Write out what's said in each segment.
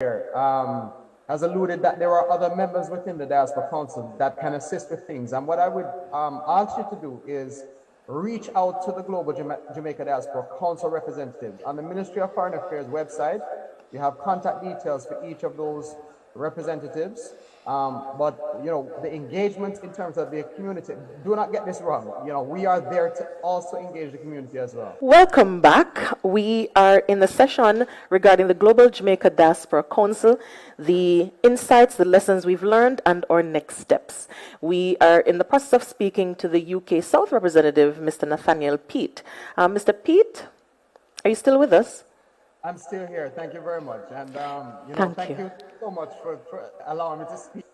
here has alluded that there are other members within the Diaspora Council that can assist with things. And what I would ask you to do is reach out to the Global Jamaica Diaspora Council representatives. On the Ministry of Foreign Affairs website, you have contact details for each of those representatives. But, you know, the engagement in terms of the community, do not get this wrong. You know, we are there to also engage the community as well. Welcome back. We are in the session regarding the Global Jamaica Diaspora Council, the insights, the lessons we've learned, and our next steps. We are in the process of speaking to the UK South representative, Mr. Nathaniel Peat. Mr. Peat, are you still with us? I'm still here. Thank you very much. And, you know, thank you so much for allowing me to speak.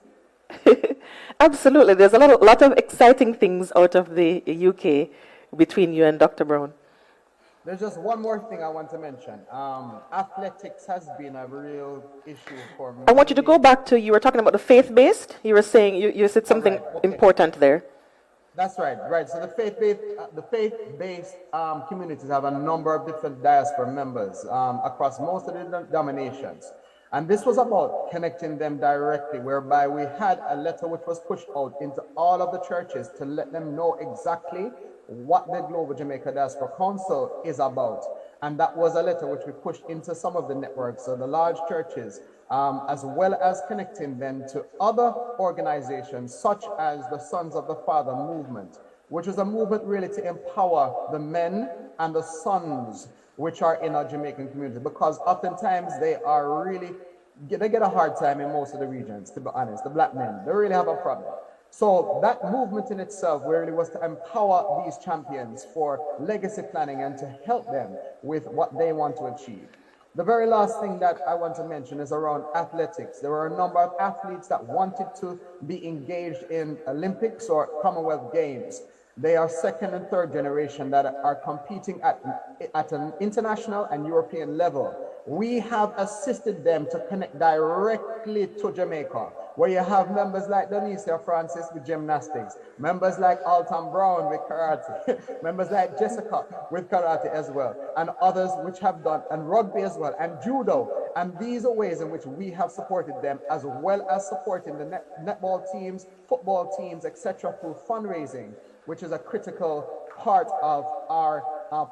Absolutely. There's a lot of exciting things out of the UK between you and Dr. Brown. There's just one more thing I want to mention. Athletics has been a real issue for me. I want you to go back to, you were talking about the faith-based. You were saying, you said something important there. That's right, right. So the faith-based communities have a number of different diaspora members across most of the denominations. And this was about connecting them directly, whereby we had a letter which was pushed out into all of the churches to let them know exactly what the Global Jamaica Diaspora Council is about. And that was a letter which we pushed into some of the networks, so the large churches, as well as connecting them to other organizations such as the Sons of the Father movement, which is a movement really to empower the men and the sons which are in our Jamaican community, because oftentimes they get a hard time in most of the regions, to be honest. The black men, they really have a problem. So that movement in itself really was to empower these champions for legacy planning and to help them with what they want to achieve. The very last thing that I want to mention is around athletics. There were a number of athletes that wanted to be engaged in Olympics or Commonwealth Games. They are second and third generation that are competing at an international and European level. We have assisted them to connect directly to Jamaica, where you have members like Donicia Francis with gymnastics, members like Alton Brown with karate, members like Jessica with karate as well, and others which have done, and rugby as well, and judo. And these are ways in which we have supported them, as well as supporting the netball teams, football teams, etc., through fundraising, which is a critical part of our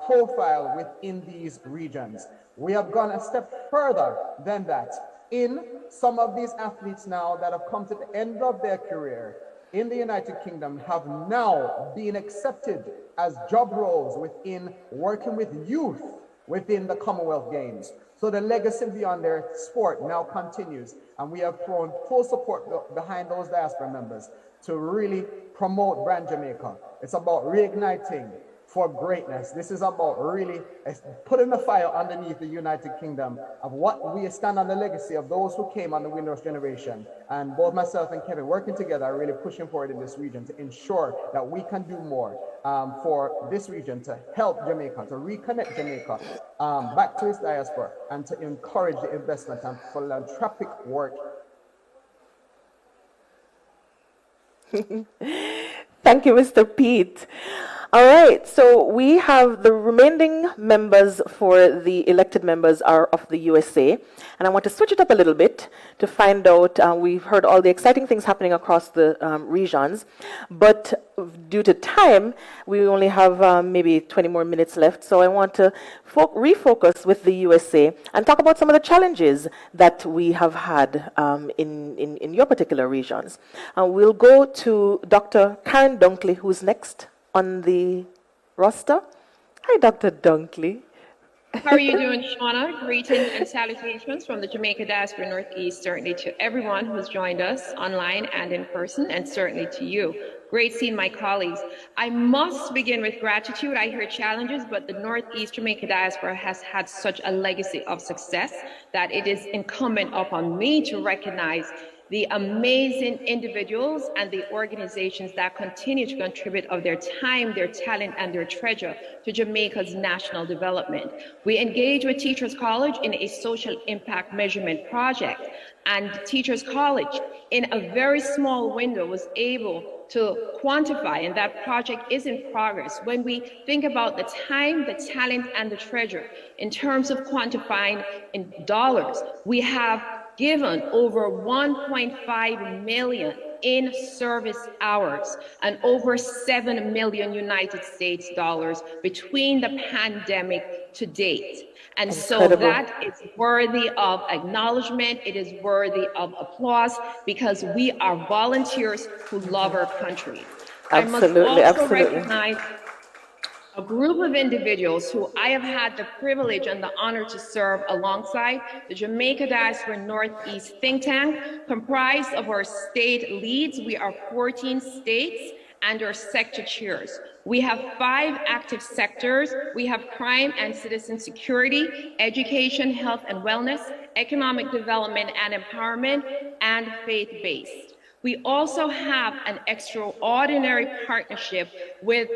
profile within these regions. We have gone a step further than that. In some of these athletes now that have come to the end of their career in the United Kingdom have now been accepted as job roles within working with youth within the Commonwealth Games. So the legacy beyond their sport now continues, and we have thrown full support behind those diaspora members to really promote Brand Jamaica. It's about reigniting for greatness. This is about really putting the fire underneath the United Kingdom of what we stand on the legacy of those who came on the Windows generation. And both myself and Kevin working together are really pushing forward in this region to ensure that we can do more for this region to help Jamaica, to reconnect Jamaica back to its diaspora, and to encourage the investment and philanthropic work. Thank you, Mr. Peat. All right, so we have the remaining members for the elected members are of the USA, and I want to switch it up a little bit to find out, we've heard all the exciting things happening across the regions, but due to time, we only have maybe 20 more minutes left, so I want to refocus with the USA and talk about some of the challenges that we have had in your particular regions. We'll go to Dr. Karen Dunkley, who's next on the roster. Hi, Dr. Dunkley. How are you doing, Shauna? Greetings and salutations from the Jamaica Diaspora Northeast, certainly to everyone who's joined us online and in person, and certainly to you. Great seeing my colleagues. I must begin with gratitude. I hear challenges, but the Northeast Jamaica Diaspora has had such a legacy of success that it is incumbent upon me to recognize the amazing individuals and the organizations that continue to contribute of their time, their talent, and their treasure to Jamaica's national development. We engage with Teachers College in a social impact measurement project, and Teachers College, in a very small window, was able to quantify, and that project is in progress. When we think about the time, the talent, and the treasure, in terms of quantifying in dollars, we have given over 1.5 million in service hours and over 7 million United States dollars between the pandemic to date. And so Incredible. that is worthy of acknowledgement. It is worthy of applause because we are volunteers who love our country. I must Absolutely, also absolutely. recognize a group of individuals who I have had the privilege and the honor to serve alongside the Jamaica Diaspora Northeast think tank, comprised of our state leads. We are 14 states and our sector chairs. We have 5 active sectors. We have crime and citizen security, education, health and wellness, economic development and empowerment, and faith-based. We also have an extraordinary partnership with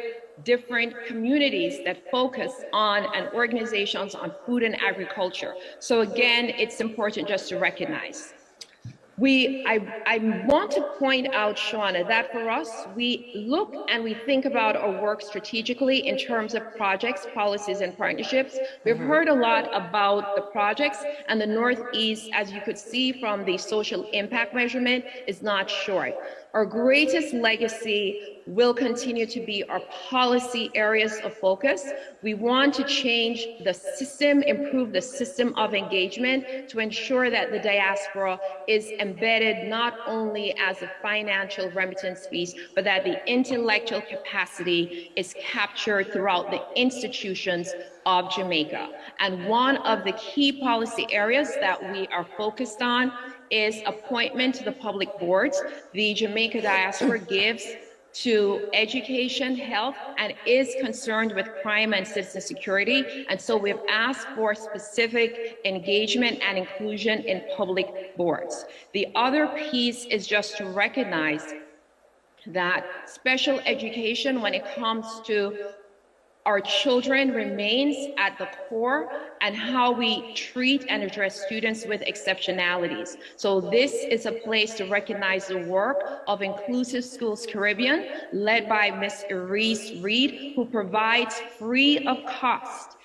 different communities that focus on and organizations on food and agriculture. So again, it's important just to recognize. I want to point out, Shauna, that for us, we look and we think about our work strategically in terms of projects, policies, and partnerships. We've heard a lot about the projects, and the Northeast, as you could see from the social impact measurement, is not short. Our greatest legacy will continue to be our policy areas of focus. We want to change the system, improve the system of engagement to ensure that the diaspora is embedded not only as a financial remittance piece, but that the intellectual capacity is captured throughout the institutions of Jamaica. And one of the key policy areas that we are focused on is appointment to the public boards. The Jamaica Diaspora gives to education, health, and is concerned with crime and citizen security. And so we've asked for specific engagement and inclusion in public boards. The other piece is just to recognize that special education, when it comes to our children, remains at the core, and how we treat and address students with exceptionalities. So this is a place to recognize the work of Inclusive Schools Caribbean, led by Ms. Iris Reed, who provides free of cost.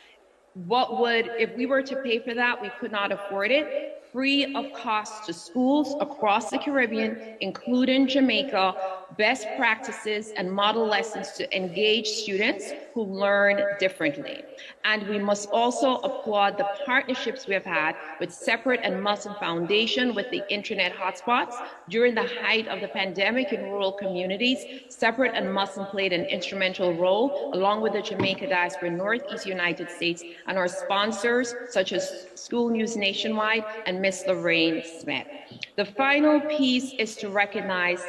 If we were to pay for that, we could not afford it. Free of cost to schools across the Caribbean, including Jamaica, best practices and model lessons to engage students who learn differently. And we must also applaud the partnerships we have had with Separate and Muslim Foundation with the internet hotspots. During the height of the pandemic in rural communities, Separate and Muslim played an instrumental role, along with the Jamaica Diaspora Northeast United States and our sponsors, such as School News Nationwide and Miss Lorraine Smith. The final piece is to recognize,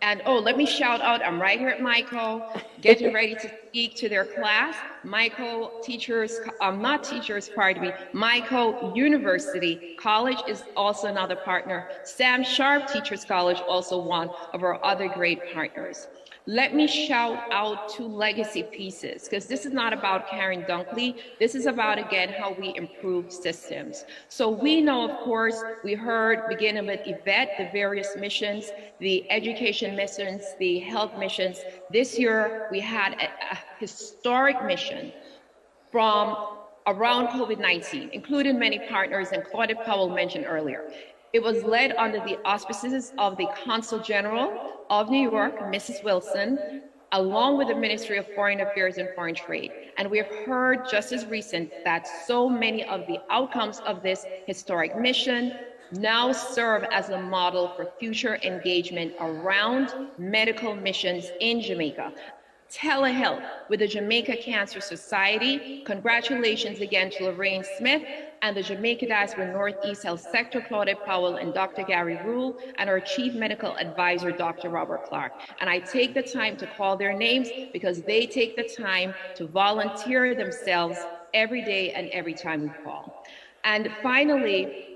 and let me shout out, I'm right here at MICO, getting ready to speak to their class. MICO teachers, not teachers, pardon me, MICO University College is also another partner. Sam Sharp Teachers College, also one of our other great partners. Let me shout out 2 legacy pieces, because this is not about Karen Dunkley. This is about, again, how we improve systems. So we know, of course, we heard, beginning with Yvette, the various missions, the education missions, the health missions. This year, we had a historic mission from around COVID-19, including many partners, and Claudette Powell mentioned earlier. It was led under the auspices of the Consul General of New York, Mrs. Wilson, along with the Ministry of Foreign Affairs and Foreign Trade. And we have heard just as recent that so many of the outcomes of this historic mission now serve as a model for future engagement around medical missions in Jamaica. Telehealth with the Jamaica Cancer Society. Congratulations again to Lorraine Smith and the Jamaica Diaspora Northeast Health Sector, Claudette Powell and Dr. Gary Rule, and our Chief Medical Advisor, Dr. Robert Clark. And I take the time to call their names because they take the time to volunteer themselves every day and every time we call. And finally,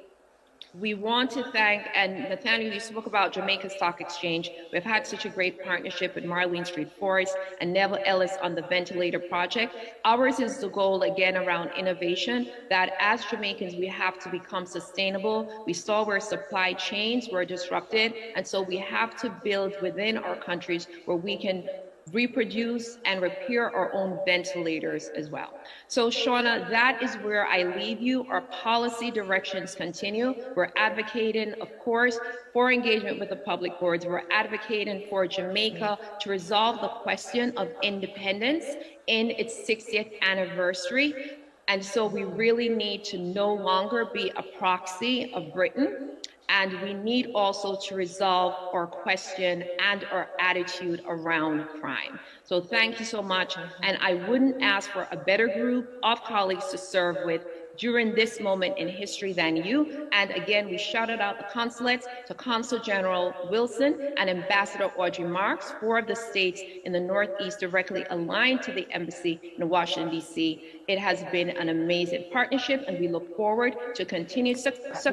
we want to thank, and Nathaniel, you spoke about Jamaica Stock Exchange. We've had such a great partnership with Marlene Street Forest and Neville Ellis on the ventilator project. Ours is the goal, again, around innovation, that as Jamaicans, we have to become sustainable. We saw where supply chains were disrupted, and so we have to build within our countries where we can reproduce, and repair our own ventilators as well. So Shauna, that is where I leave you. Our policy directions continue. We're advocating, of course, for engagement with the public boards. We're advocating for Jamaica to resolve the question of independence in its 60th anniversary. And so we really need to no longer be a proxy of Britain. And we need also to resolve our question and our attitude around crime. So thank you so much. And I wouldn't ask for a better group of colleagues to serve with during this moment in history than you. And again, we shouted out the consulates to Consul General Wilson and Ambassador Audrey Marks, 4 of the states in the Northeast directly aligned to the embassy in Washington, D.C. It has been an amazing partnership, and we look forward to continued success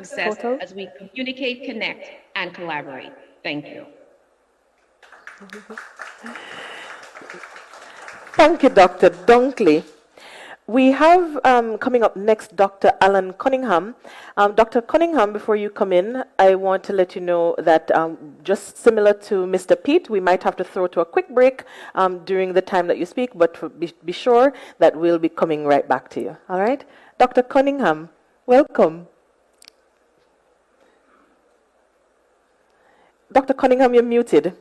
as we communicate, connect, and collaborate. Thank you. Thank you, Dr. Dunkley. We have coming up next Dr. Alan Cunningham. Dr. Cunningham, before you come in, I want to let you know that just similar to Mr. Pete, we might have to throw to a quick break during the time that you speak, but be sure that we'll be coming right back to you. All right? Dr. Cunningham, welcome. Dr. Cunningham, you're muted.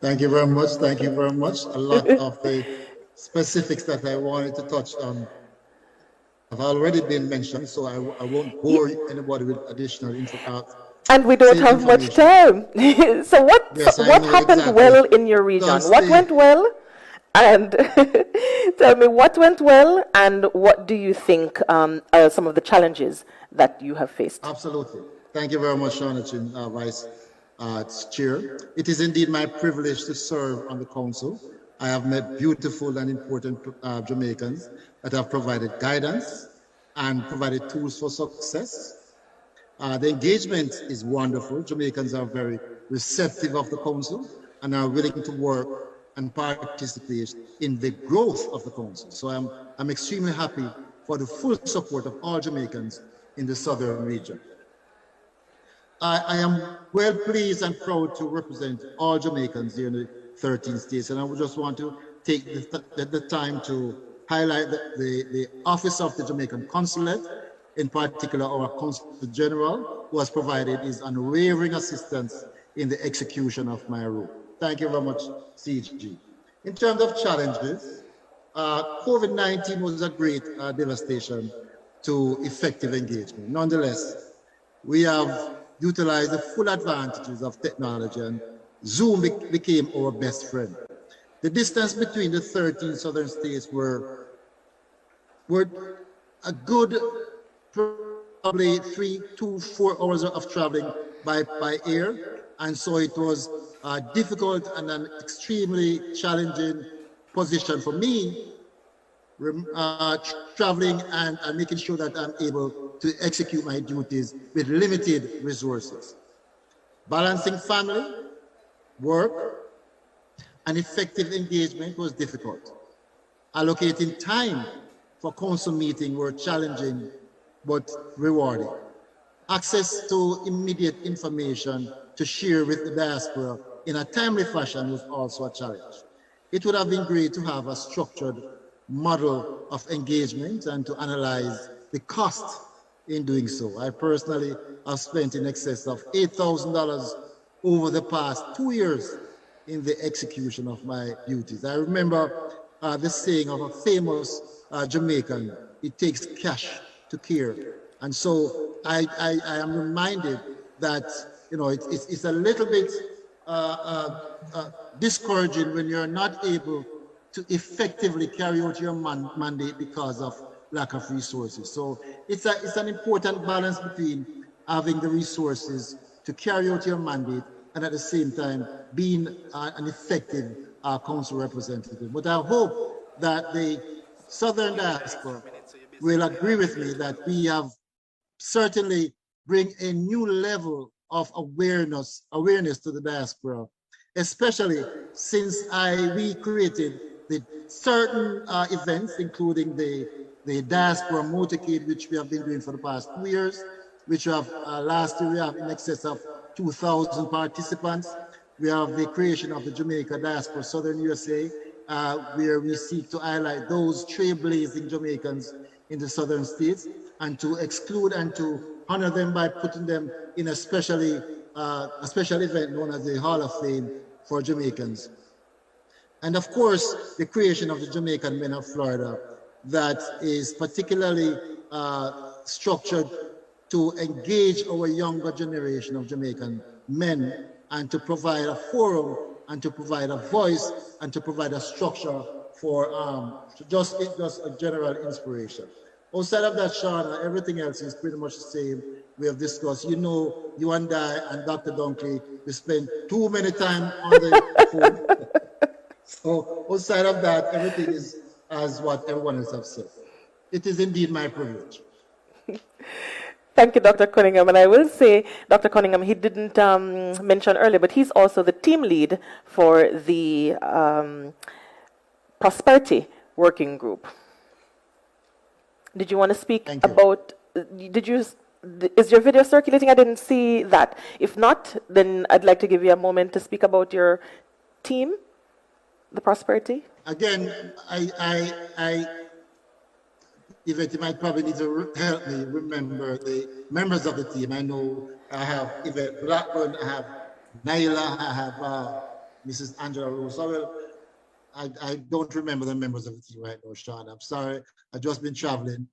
Thank you very much. Thank you very much. A lot of the specifics that I wanted to touch on have already been mentioned, so I won't bore anybody with additional info. And we don't have much time. So what happened exactly. well in your region? What went well? And tell me what went well, and what do you think are some of the challenges that you have faced? Absolutely. Thank you very much, Shona, Vice Chair. It is indeed my privilege to serve on the council. I have met beautiful and important Jamaicans that have provided guidance and provided tools for success. The engagement is wonderful. Jamaicans are very receptive of the council and are willing to work and participate in the growth of the council. So I'm extremely happy for the full support of all Jamaicans in the southern region. I am well pleased and proud to represent all Jamaicans here in the 13 states, and I would just want to take the time to highlight the Office of the Jamaican Consulate, in particular our Consul General, who has provided his unwavering assistance in the execution of my role. Thank you very much, CG. In terms of challenges, COVID-19 was a great devastation to effective engagement. Nonetheless, we have utilized the full advantages of technology, and Zoom became our best friend. The distance between the 13 southern states were a good probably 3 to 4 hours of traveling by air, and so it was difficult and an extremely challenging position for me, traveling and making sure that I'm able to execute my duties with limited resources. Balancing family, work, and effective engagement was difficult. Allocating time for council meeting were challenging but rewarding. Access to immediate information to share with the diaspora in a timely fashion was also a challenge. It would have been great to have a structured model of engagement and to analyze the cost in doing so. I personally have spent in excess of $8,000 over the past 2 years in the execution of my duties. I remember the saying of a famous Jamaican, it takes cash to care. And so I am reminded that, you know, it's a little bit discouraging when you're not able to effectively carry out your mandate because of lack of resources. So it's an important balance between having the resources to carry out your mandate and at the same time being an effective council representative. But I hope that the Southern Diaspora will agree with me that we have certainly bring a new level of awareness to the diaspora, especially since we created the certain events, including the Diaspora Motorcade, which we have been doing for the past 2 years. which have last year we have in excess of 2,000 participants. We have the creation of the Jamaica Diaspora Southern USA, where we seek to highlight those trailblazing Jamaicans in the southern states and to exclude and to honor them by putting them in a special event known as the Hall of Fame for Jamaicans. And of course, the creation of the Jamaican Men of Florida that is particularly structured to engage our younger generation of Jamaican men and to provide a forum and to provide a voice and to provide a structure for just a general inspiration. Outside of that, Shauna, everything else is pretty much the same. We have discussed, you know, you and I and Dr. Dunkley, we spend too many time on the phone. So outside of that, everything is as what everyone else has said. It is indeed my privilege. Thank you, Dr. Cunningham. And I will say, Dr. Cunningham, he didn't mention earlier, but he's also the team lead for the Prosperity Working Group. Did you want to speak about, is your video circulating? I didn't see that. If not, then I'd like to give you a moment to speak about your team, the Prosperity. Again, Yvette, you might probably need to help me remember the members of the team. I know I have Yvette Blackburn, I have Naila, I have Mrs. Angela Rose. I don't remember the members of the team right now, Sean. I'm sorry. I've just been traveling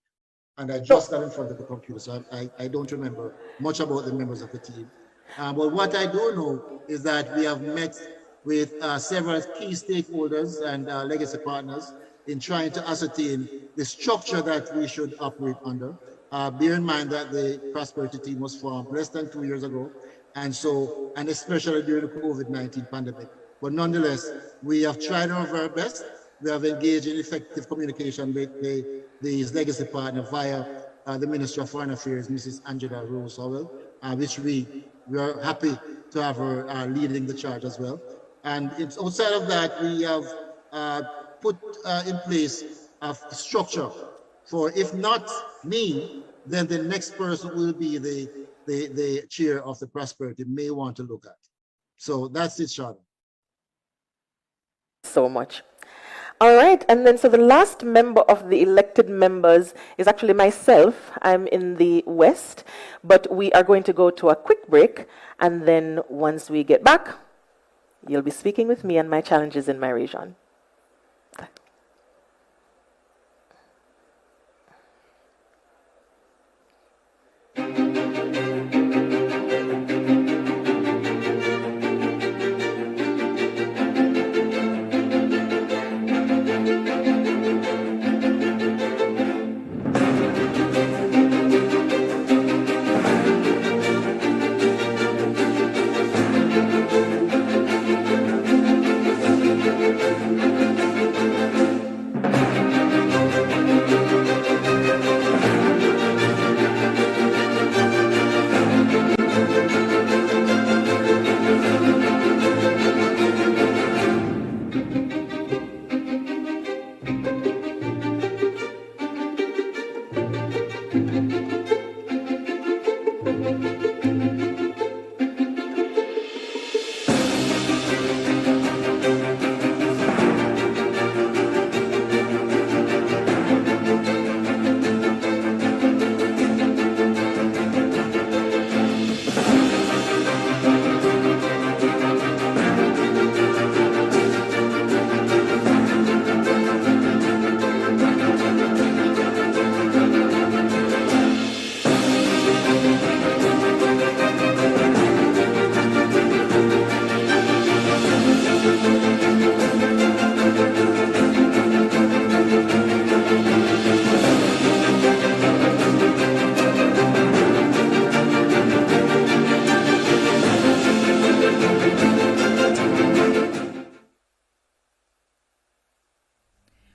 and I just got in front of the computer, so I don't remember much about the members of the team. But what I do know is that we have met with several key stakeholders and legacy partners in trying to ascertain the structure that we should operate under. Bear in mind that the Prosperity team was formed less than 2 years ago, and especially during the COVID-19 pandemic. But nonetheless, we have tried our very best. We have engaged in effective communication with these legacy partners via the Minister of Foreign Affairs, Mrs. Angela Rose Howell, which we are happy to have her leading the charge as well. And outside of that, we have put in place a structure for, if not me, then the next person will be the chair of the Prosperity may want to look at. So that's it, Sean. So much. All right, and then so the last member of the elected members is actually myself. I'm in the West, but we are going to go to a quick break, and then once we get back, you'll be speaking with me and my challenges in my region.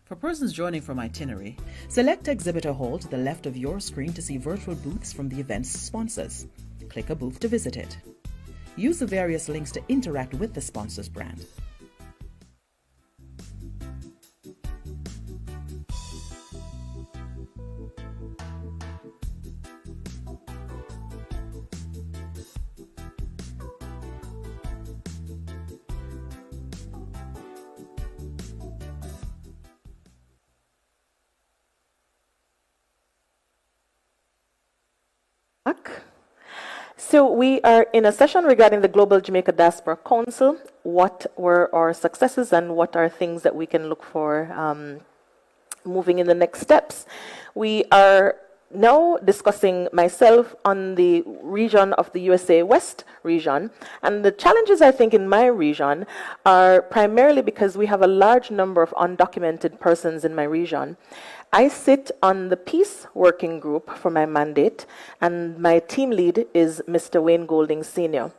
For persons joining from itinerary, select Exhibitor Hall to the left of your screen to see virtual booths from the event's sponsors. Click a booth to visit it. Use the various links to interact with the sponsor's brand. back. So we are in a session regarding the Global Jamaica Diaspora Council. What were our successes and what are things that we can look for moving in the next steps? We are now discussing myself on the region of the USA West region. And the challenges, I think, in my region are primarily because we have a large number of undocumented persons in my region. I sit on the Peace Working Group for my mandate, and my team lead is Mr. Wayne Golding Sr.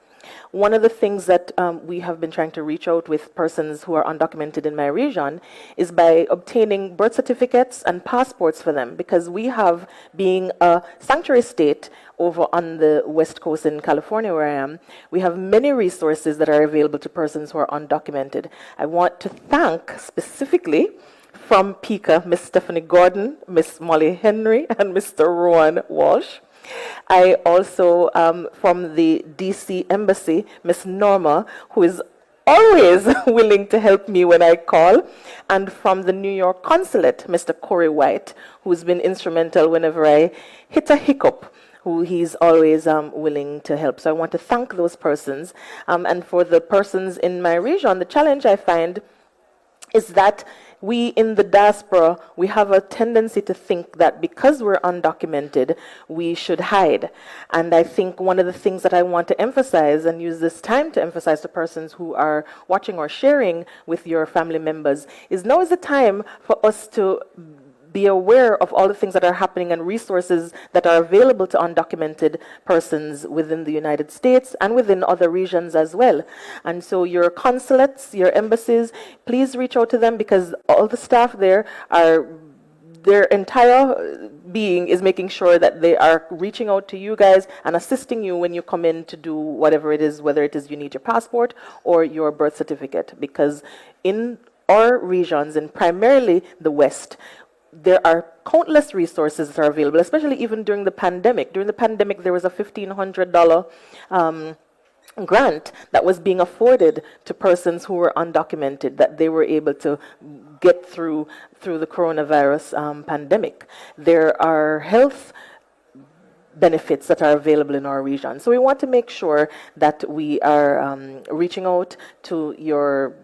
One of the things that we have been trying to reach out with persons who are undocumented in my region is by obtaining birth certificates and passports for them, because we have, being a sanctuary state over on the West Coast in California where I am, we have many resources that are available to persons who are undocumented. I want to thank specifically from PICA, Miss Stephanie Gordon, Miss Molly Henry, and Mr. Rowan Walsh. I also, from the DC Embassy, Miss Norma, who is always willing to help me when I call, and from the New York Consulate, Mr. Corey White, who's been instrumental whenever I hit a hiccup, who he's always willing to help. So I want to thank those persons. And for the persons in my region, the challenge I find is that we in the diaspora, we have a tendency to think that because we're undocumented, we should hide. And I think one of the things that I want to emphasize and use this time to emphasize to persons who are watching or sharing with your family members is now is the time for us to be aware of all the things that are happening and resources that are available to undocumented persons within the United States and within other regions as well. And so your consulates, your embassies, please reach out to them, because all the staff there are, their entire being is making sure that they are reaching out to you guys and assisting you when you come in to do whatever it is, whether it is you need your passport or your birth certificate. Because in our regions, and primarily the West, there are countless resources that are available, especially even during the pandemic. During the pandemic, there was a $1,500 grant that was being afforded to persons who were undocumented, that they were able to get through the coronavirus pandemic. There are health benefits that are available in our region. So we want to make sure that we are reaching out to your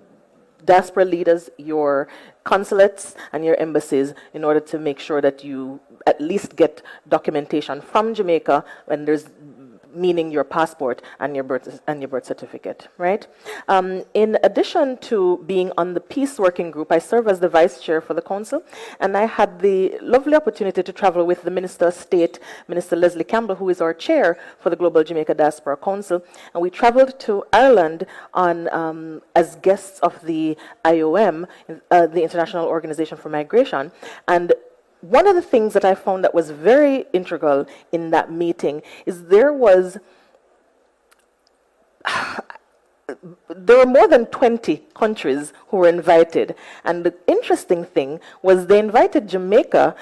diaspora leaders, your consulates, and your embassies in order to make sure that you at least get documentation from Jamaica when there's meaning your passport and your birth certificate, right? In addition to being on the Peace Working Group, I serve as the vice chair for the council, and I had the lovely opportunity to travel with the Minister of State, Minister Leslie Campbell, who is our chair for the Global Jamaica Diaspora Council, and we traveled to Ireland on as guests of the IOM, the International Organization for Migration, and one of the things that I found that was very integral in that meeting is there were more than 20 countries who were invited. And the interesting thing was they invited Jamaica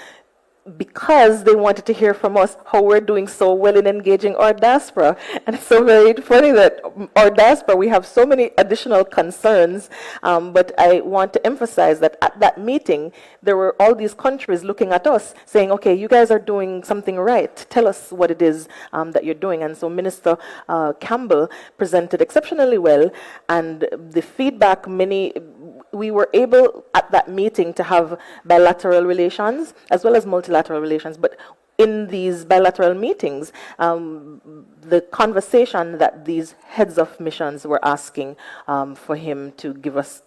because they wanted to hear from us how we're doing so well in engaging our diaspora. And it's so very funny that our diaspora, we have so many additional concerns, but I want to emphasize that at that meeting, there were all these countries looking at us saying, okay, you guys are doing something right. Tell us what it is that you're doing. And so Minister Campbell presented exceptionally well, and the feedback, we were able at that meeting to have bilateral relations as well as multilateral relations. But in these bilateral meetings, the conversation that these heads of missions were asking for him to give us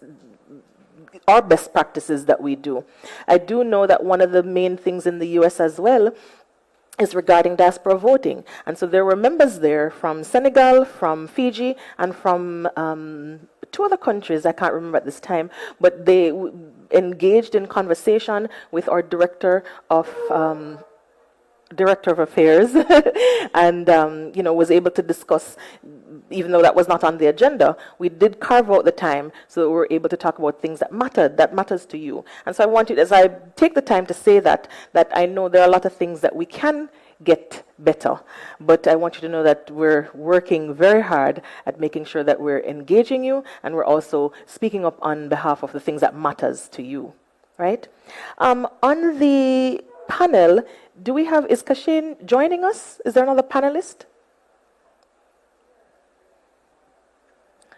our best practices that we do. I do know that one of the main things in the US as well is regarding diaspora voting. And so there were members there from Senegal, from Fiji, and from two other countries, I can't remember at this time, but they engaged in conversation with our Director of Affairs and was able to discuss, even though that was not on the agenda, we did carve out the time so that we were able to talk about things that matters to you. And so I want you, as I take the time to say that I know there are a lot of things that we can get better, but I want you to know that we're working very hard at making sure that we're engaging you, and we're also speaking up on behalf of the things that matters to you, right? On the panel, is Kashane joining us? Is there another panelist?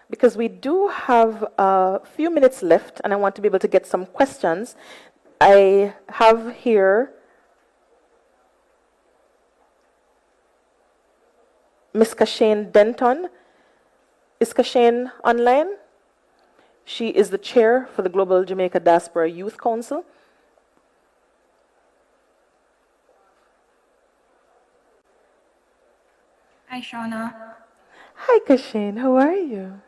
Because we do have a few minutes left, and I want to be able to get some questions. I have here Miss Kashane Denton. Is Kashane online? She is the chair for the Global Jamaica Diaspora Youth Council. Hi, Shauna. Hi, Kashane. How are you?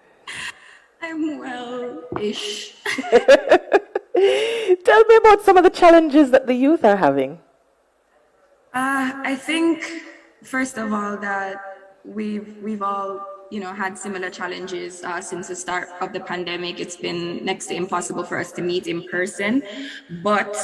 I'm well-ish. Tell me about some of the challenges that the youth are having. I think, first of all, that we've all, had similar challenges since the start of the pandemic. It's been next to impossible for us to meet in person, but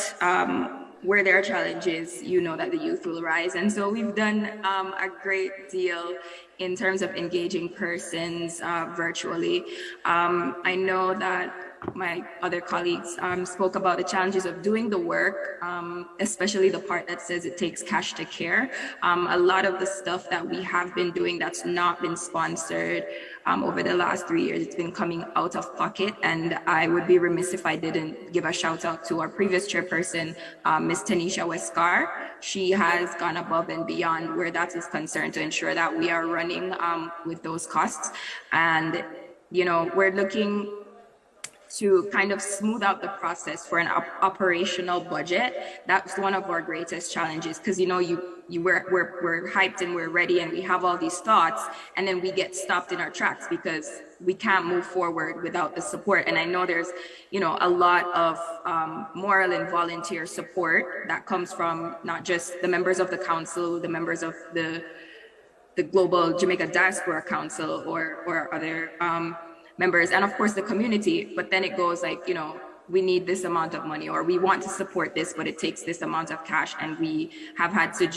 where there are challenges, that the youth will rise. And so we've done a great deal in terms of engaging persons virtually. I know that my other colleagues spoke about the challenges of doing the work, especially the part that says it takes cash to care. A lot of the stuff that we have been doing that's not been sponsored over the last 3 years, it's been coming out of pocket. And I would be remiss if I didn't give a shout out to our previous chairperson, Ms. Tanisha Westcar. She has gone above and beyond where that is concerned to ensure that we are running with those costs. And, we're looking to kind of smooth out the process for an operational budget. That's one of our greatest challenges, because we're hyped and we're ready and we have all these thoughts, and then we get stopped in our tracks because we can't move forward without the support. And I know there's a lot of moral and volunteer support that comes from not just the members of the council, the members of the Global Jamaica Diaspora Council or other members, and of course the community. But then it goes like, we need this amount of money, or we want to support this, but it takes this amount of cash. And we have had to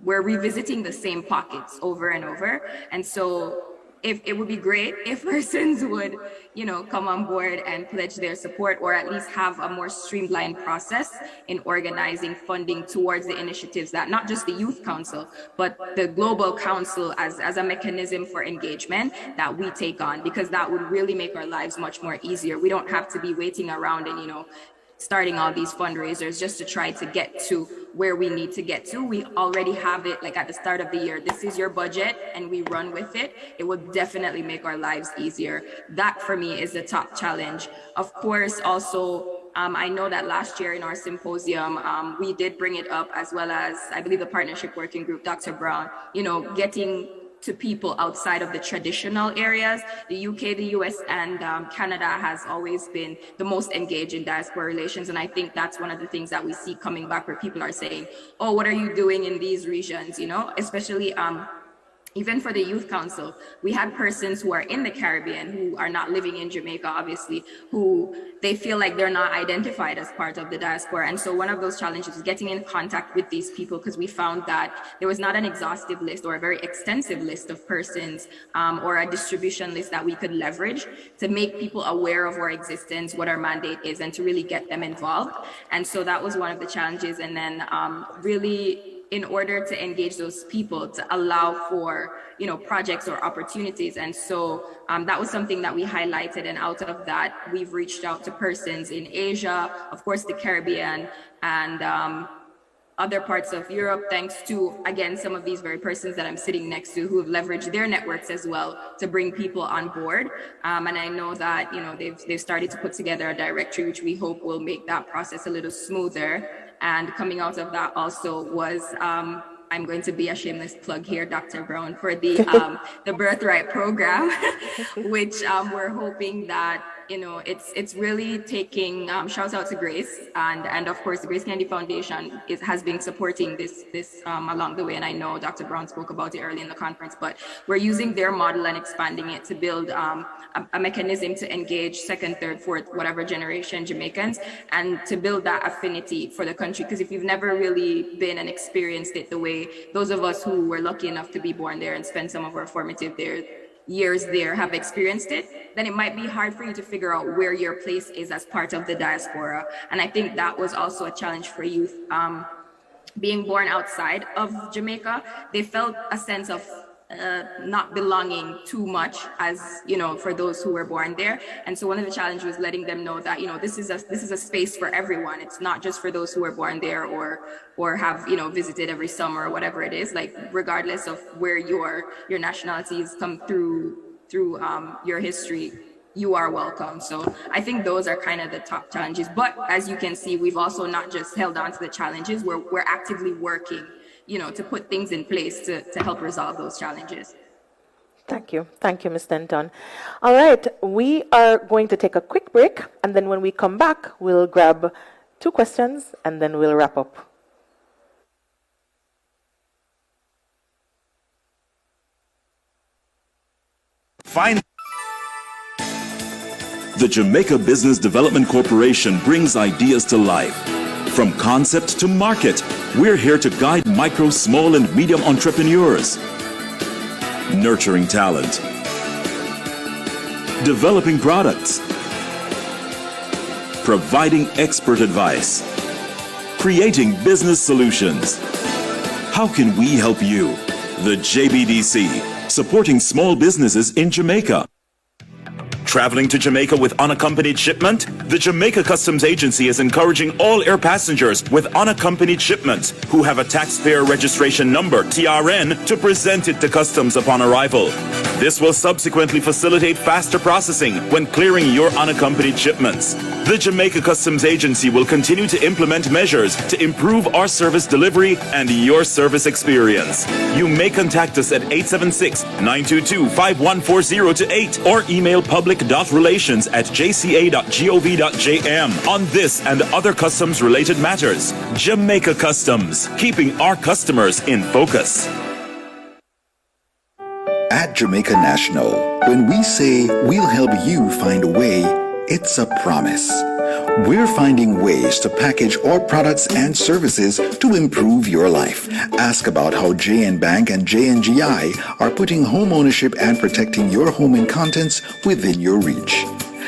we're revisiting the same pockets over and over. And so if it would be great if persons would, come on board and pledge their support, or at least have a more streamlined process in organizing funding towards the initiatives that not just the Youth Council, but the Global Council as a mechanism for engagement that we take on, because that would really make our lives much more easier. We don't have to be waiting around and, starting all these fundraisers just to try to get to where we need to get to. We already have it, like at the start of the year, this is your budget, and we run with it. It would definitely make our lives easier. That for me is the top challenge. Of course, also, I know that last year in our symposium, we did bring it up, as well as, I believe, the partnership working group, Dr. Brown, getting to people outside of the traditional areas. The UK, the US, and Canada has always been the most engaged in diaspora relations. And I think that's one of the things that we see coming back, where people are saying, oh, what are you doing in these regions? Especially even for the Youth Council, we had persons who are in the Caribbean who are not living in Jamaica, obviously, who they feel like they're not identified as part of the diaspora. And so one of those challenges is getting in contact with these people, because we found that there was not an exhaustive list or a very extensive list of persons or a distribution list that we could leverage to make people aware of our existence, what our mandate is, and to really get them involved. And so that was one of the challenges. And then really, in order to engage those people, to allow for, projects or opportunities. And so that was something that we highlighted. And out of that, we've reached out to persons in Asia, of course, the Caribbean, and other parts of Europe, thanks to, again, some of these very persons that I'm sitting next to, who have leveraged their networks as well to bring people on board. And I know that, they've started to put together a directory, which we hope will make that process a little smoother. And coming out of that also was, I'm going to be a shameless plug here, Dr. Brown, for the Birthright program, which we're hoping that, it's really taking, shout out to Grace, and of course the Grace Kennedy Foundation has been supporting this along the way. And I know Dr. Brown spoke about it early in the conference, but we're using their model and expanding it to build a mechanism to engage second, third, fourth, whatever generation Jamaicans, and to build that affinity for the country. Because if you've never really been and experienced it the way those of us who were lucky enough to be born there and spend some of our formative years there have experienced it, then it might be hard for you to figure out where your place is as part of the diaspora. And I think that was also a challenge for youth being born outside of Jamaica, they felt a sense of not belonging too much, as you know, for those who were born there. And so one of the challenges was letting them know that, you know, this is a space for everyone. It's not just for those who were born there or have, you know, visited every summer or whatever it is. Like, regardless of where your nationalities come through your history, you are welcome. So I think those are kind of the top challenges. But as you can see, we've also not just held on to the challenges, we're actively working, you know, to put things in place to help resolve those challenges. Thank you. Thank you, Ms. Denton. All right, we are going to take a quick break, and then when we come back, we'll grab 2 questions, and then we'll wrap up. The Jamaica Business Development Corporation brings ideas to life. From concept to market, we're here to guide micro, small, and medium entrepreneurs. Nurturing talent. Developing products. Providing expert advice. Creating business solutions. How can we help you? The JBDC, supporting small businesses in Jamaica. Traveling to Jamaica with unaccompanied shipment? The Jamaica Customs Agency is encouraging all air passengers with unaccompanied shipments who have a taxpayer registration number, TRN, to present it to Customs upon arrival. This will subsequently facilitate faster processing when clearing your unaccompanied shipments. The Jamaica Customs Agency will continue to implement measures to improve our service delivery and your service experience. You may contact us at 876-922-5140-8 or email public.relations@jca.gov.jm on this and other customs-related matters. Jamaica Customs, keeping our customers in focus. At Jamaica National, when we say we'll help you find a way, it's a promise. We're finding ways to package our products and services to improve your life. Ask about how JN Bank and JNGI are putting home ownership and protecting your home and contents within your reach.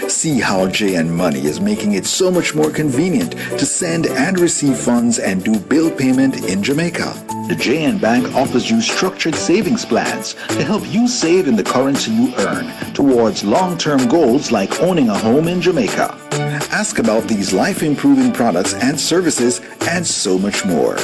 See how JN Money is making it so much more convenient to send and receive funds and do bill payment in Jamaica. The JN Bank offers you structured savings plans to help you save in the currency you earn towards long-term goals like owning a home in Jamaica. Ask about these life-improving products and services and so much more.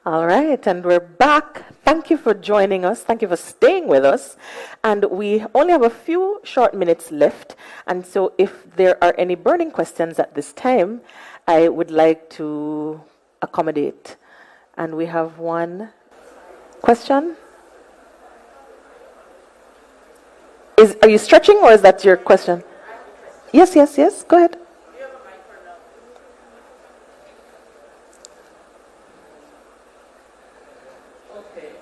All right, and we're back. Thank you for joining us. Thank you for staying with us. And we only have a few short minutes left. And so if there are any burning questions at this time, I would like to accommodate. And we have one question. Are you stretching, or is that your question? Yes, yes, yes. Go ahead.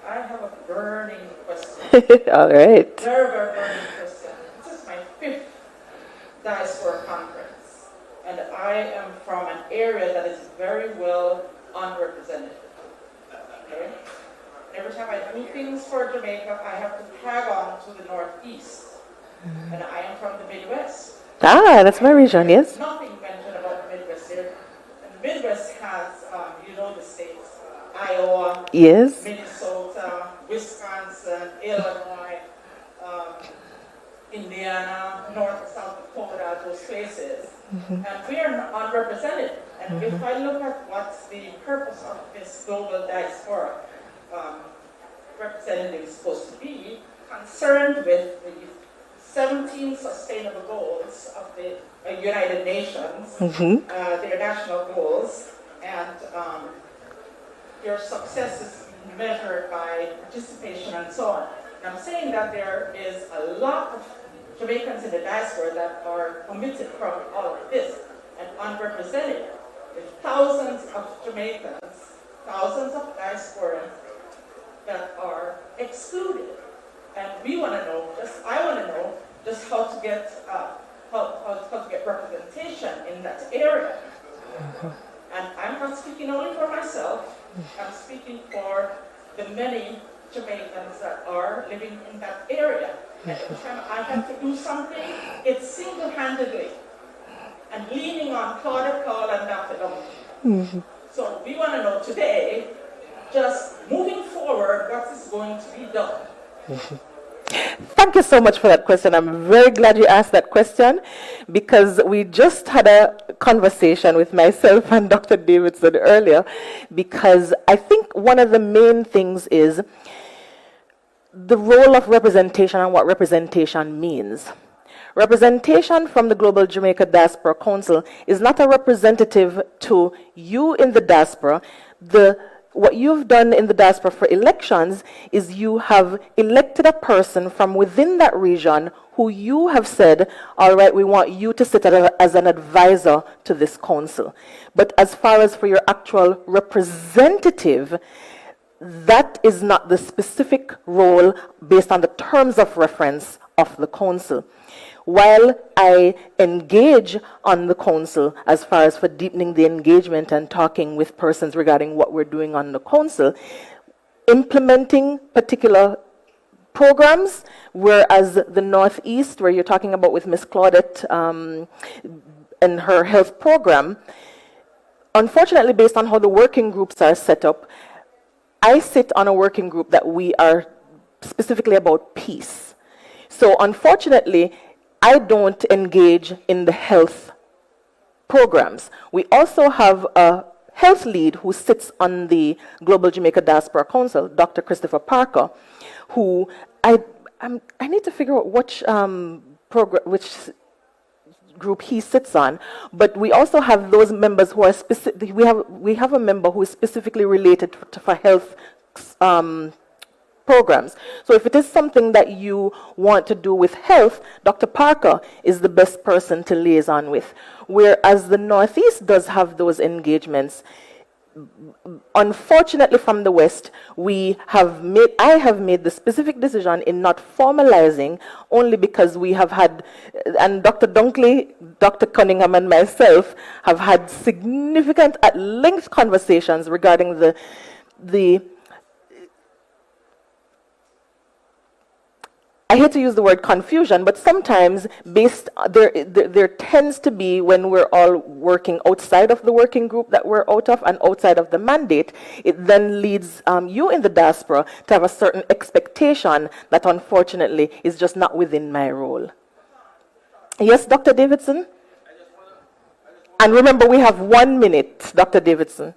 I have a burning question. All right. Very, very burning question. This is my 5th Diaspora Conference, and I am from an area that is very well unrepresented. Okay? Every time I do things for Jamaica, I have to tag on to the Northeast, and I am from the Midwest. Ah, that's my region, yes. Nothing mentioned about the Midwest here. And the Midwest has, you know, the states, Iowa, Yes. Minnesota, Wisconsin, Illinois, Indiana, North and South Dakota, those places. And we are unrepresented. And if I look at what's the purpose of this global diaspora representative is supposed to be, concerned with the 17 sustainable goals of the United Nations, their national goals, and your success is measured by participation and so on. And I'm saying that there is a lot of Jamaicans in the diaspora that are omitted from all of this and unrepresented. There's thousands of Jamaicans, thousands of diasporans that are excluded. And we want to know, I want to know, just how to get representation in that area. And I'm not speaking only for myself, I'm speaking for the many Jamaicans that are living in that area. And every time I have to do something, it's single-handedly and leaning on Claudia Cole and Dr. Duncan. So we want to know today, just moving forward, what is going to be done? Thank you so much for that question. I'm very glad you asked that question because we just had a conversation with myself and Dr. Davidson earlier, because I think one of the main things is the role of representation and what representation means. Representation from the Global Jamaica Diaspora Council is not a representative to you in the diaspora. What you've done in the diaspora for elections is you have elected a person from within that region who you have said, all right, we want you to sit as an advisor to this council. But as far as for your actual representative, that is not the specific role based on the terms of reference of the council. While I engage on the council as far as for deepening the engagement and talking with persons regarding what we're doing on the council, implementing particular programs, whereas the Northeast, where you're talking about with Ms. Claudette and her health program, unfortunately, based on how the working groups are set up, I sit on a working group that we are specifically about peace. So unfortunately, I don't engage in the health programs. We also have a health lead who sits on the Global Jamaica Diaspora Council, Dr. Christopher Parker, who I need to figure out which which group he sits on, but we also have those members who are specific. We have a member who is specifically related for health programs. So if it is something that you want to do with health, Dr. Parker is the best person to liaison with. Whereas the Northeast does have those engagements. Unfortunately, from the West, I have made the specific decision in not formalizing, only because we have had, and Dr. Dunkley, Dr. Cunningham, and myself have had significant at-length conversations regarding the I hate to use the word confusion, but sometimes there tends to be, when we're all working outside of the working group that we're out of and outside of the mandate, it then leads you in the diaspora to have a certain expectation that unfortunately is just not within my role. Yes, Dr. Davidson? And remember, we have 1 minute, Dr. Davidson.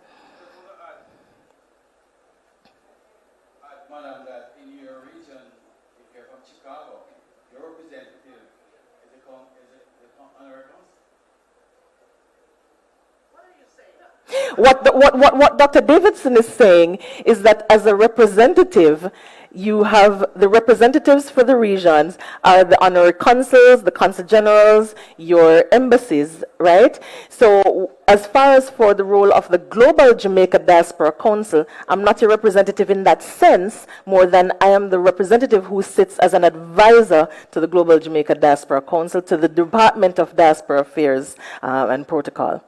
What Dr. Davidson is saying is that as a representative, you have the representatives for the regions are the honorary consuls, the consul generals, your embassies, right? So as far as for the role of the Global Jamaica Diaspora Council, I'm not a representative in that sense, more than I am the representative who sits as an advisor to the Global Jamaica Diaspora Council, to the Department of Diaspora Affairs and Protocol.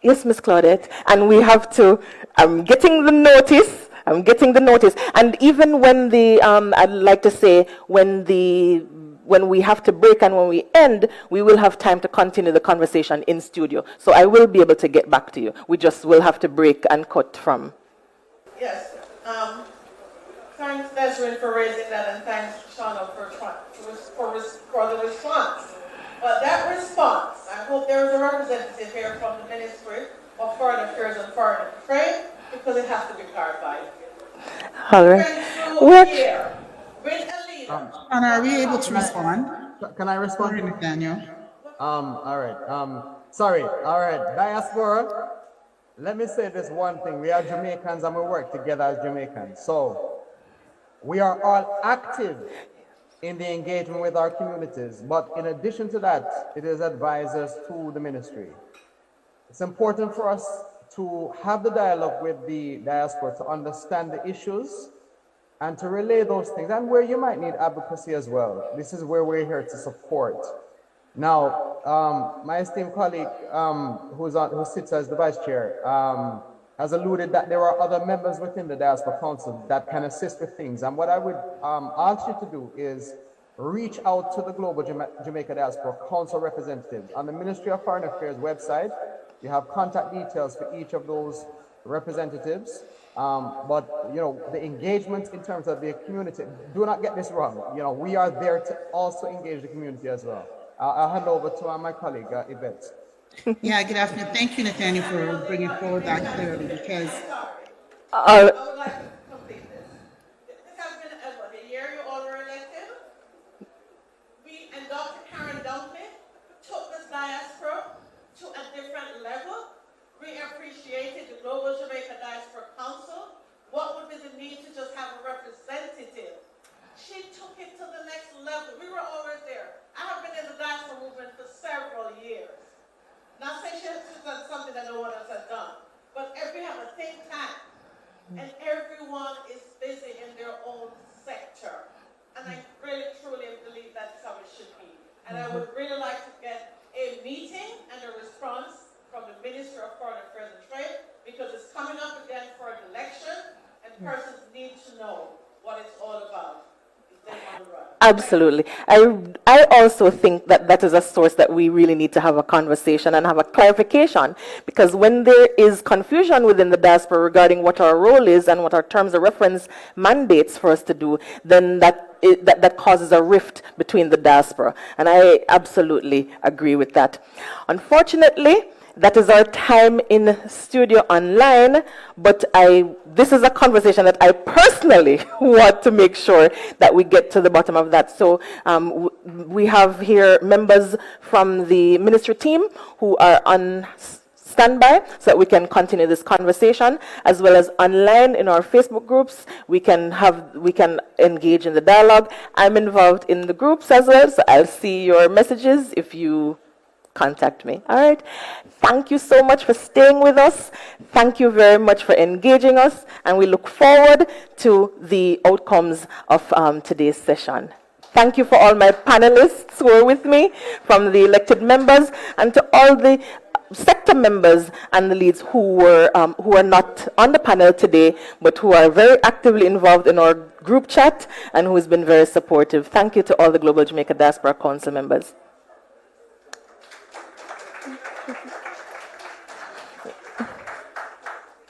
Yes, Ms. Claudette, and we have to, I'm getting the notice, and even when I'd like to say, when we have to break and when we end, we will have time to continue the conversation in studio. So I will be able to get back to you. We just will have to break and cut from. Yes, thanks Desiree for raising that, and thanks Shauna for the response. But that response, I hope there is a representative here from the Ministry of Foreign Affairs and Foreign Trade, because it has to be clarified. All right. Anna, are we able to respond? Can I respond? Sorry, Daniel. All right. Sorry. All right. Diaspora, let me say this one thing. We are Jamaicans and we work together as Jamaicans. So we are all active in the engagement with our communities, but in addition to that, it is advisors to the ministry. It's important for us to have the dialogue with the diaspora to understand the issues and to relay those things, and where you might need advocacy as well. This is where we're here to support. Now, my esteemed colleague who sits as the vice chair has alluded that there are other members within the Diaspora Council that can assist with things. And what I would ask you to do is reach out to the Global Jamaica Diaspora Council representatives. On the Ministry of Foreign Affairs website, you have contact details for each of those representatives. But you know, the engagement in terms of the community, do not get this wrong. You know, we are there to also engage the community as well. I'll hand over to my colleague, Yvette. Yeah, good afternoon. Thank you, Nathaniel, for bringing forward that clearly, because I would like to complete this. This has been a year you all were elected. We and Dr. Karen Dunkley took this diaspora to a different level. We appreciated the Global Jamaica Diaspora Council. What would be the need to just have a representative? She took it to the next level. We were always there. I have been in the diaspora movement for several years. Not saying she has done something that no one else has done, but we have a think tank, and everyone is busy in their own sector. And I really, truly believe that's how it should be. And I would really like to get a meeting and a response from the Minister of Foreign Affairs and Trade, because it's coming up again for an election, and persons need to know what it's all about. Absolutely. I also think that that is a source that we really need to have a conversation and have a clarification, because when there is confusion within the diaspora regarding what our role is and what our terms of reference mandates for us to do, then that causes a rift between the diaspora. And I absolutely agree with that. Unfortunately, that is our time in studio online, but this is a conversation that I personally want to make sure that we get to the bottom of that. So we have here members from the ministry team who are on standby so that we can continue this conversation, as well as online in our Facebook groups. We can engage in the dialogue. I'm involved in the groups as well, so I'll see your messages if you contact me. All right. Thank you so much for staying with us. Thank you very much for engaging us, and we look forward to the outcomes of today's session. Thank you for all my panelists who are with me, from the elected members, and to all the sector members and the leads who are not on the panel today, but who are very actively involved in our group chat and who has been very supportive. Thank you to all the Global Jamaica Diaspora Council members.